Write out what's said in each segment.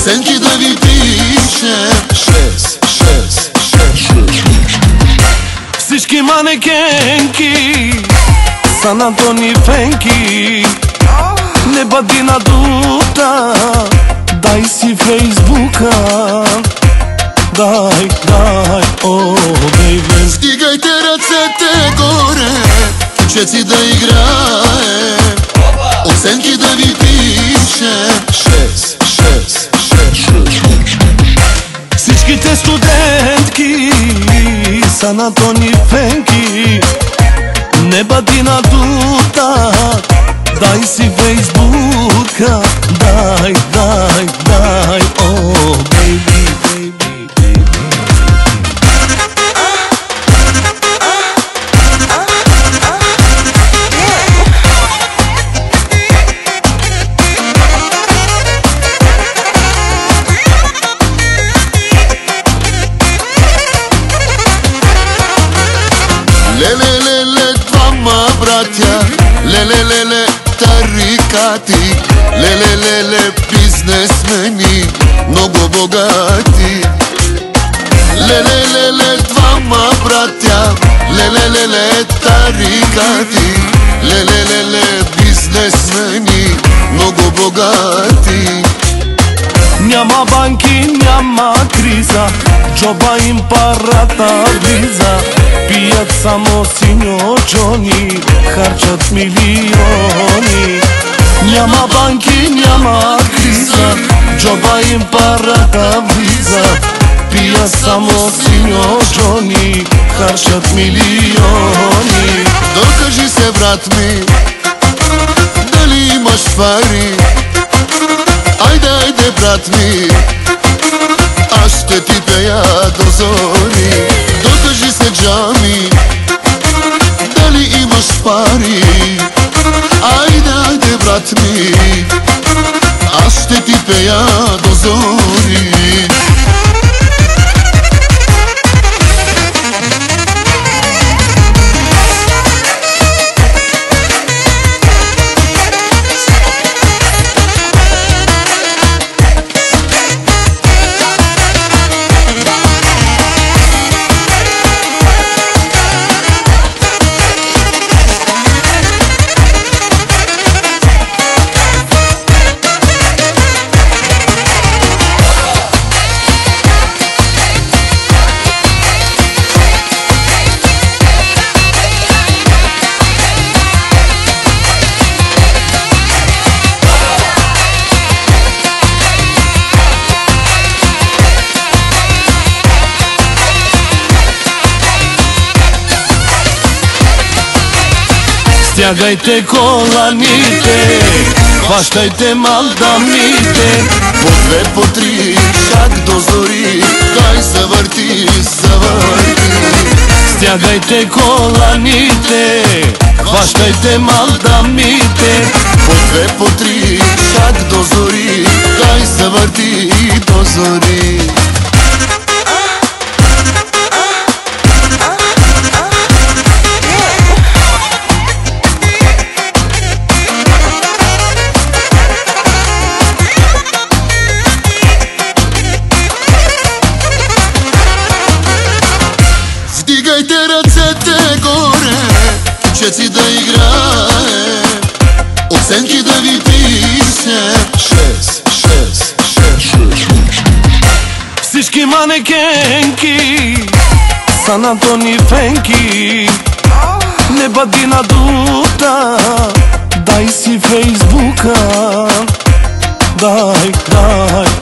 Оценки да ви пише 6. Всички манекенки са на Тони Фенки. Не бъди надута, дай си Фейсбука. Дай, о, бейбе. Стигайте ръцете горе, че си да играе. Оценки да ви пише 6. Всичките студентки са на Тони Фенки. Не бъди надута, дай си Фейсбука. Дай, о, бейби. Леле, двама братя, леле, тарикати, леле, бизнесмени, много богати. Леле, двама братя, леле, тарикати, леле, бизнесмени, много богати. Няма банки, няма криза, джоба им парата влиза. Пият само синьо Джони, харчат милиони. Няма банки, няма криза, джоба им парата влиза. Пият само синьо Джони, харчат милиони. Докажи се, брат ми, дали имаш пари. Айде, брат ми, аз ще ти пея до зори. Докажи се, Джами, дали имаш пари. Айде, брат ми, аз ще ти пея до зори. Стягайте коланите, хващайте мандамите. По две, по три, шаг до зори, дай завърти. Стягайте коланите, хващайте мандамите. По две, по три, шаг до зори, дай завърти до зори. Вдигайте ръцете горе, че си да играе. Оценки да ви пише 6. Всички манекенки са на Тони Фенки. Не бъди надута, дай си Фейсбука. Дай,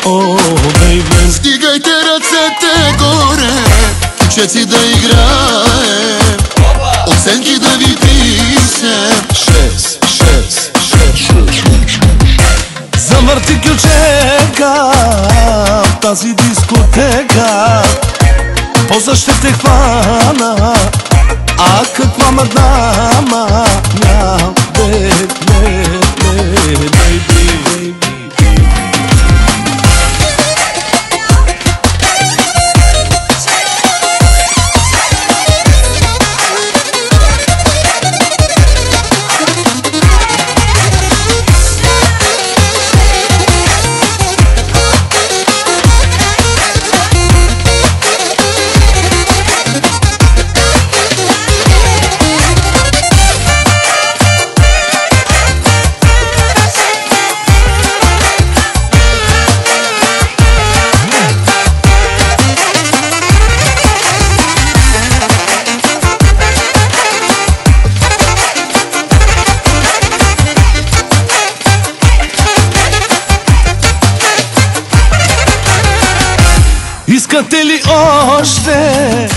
о, бейбе. Вдигайте ръцете горе, че си да играе. Оценки да ви пише 6. Завърти ключека в тази дискотека, после ще те хвана. А каква мадама, Искате ли още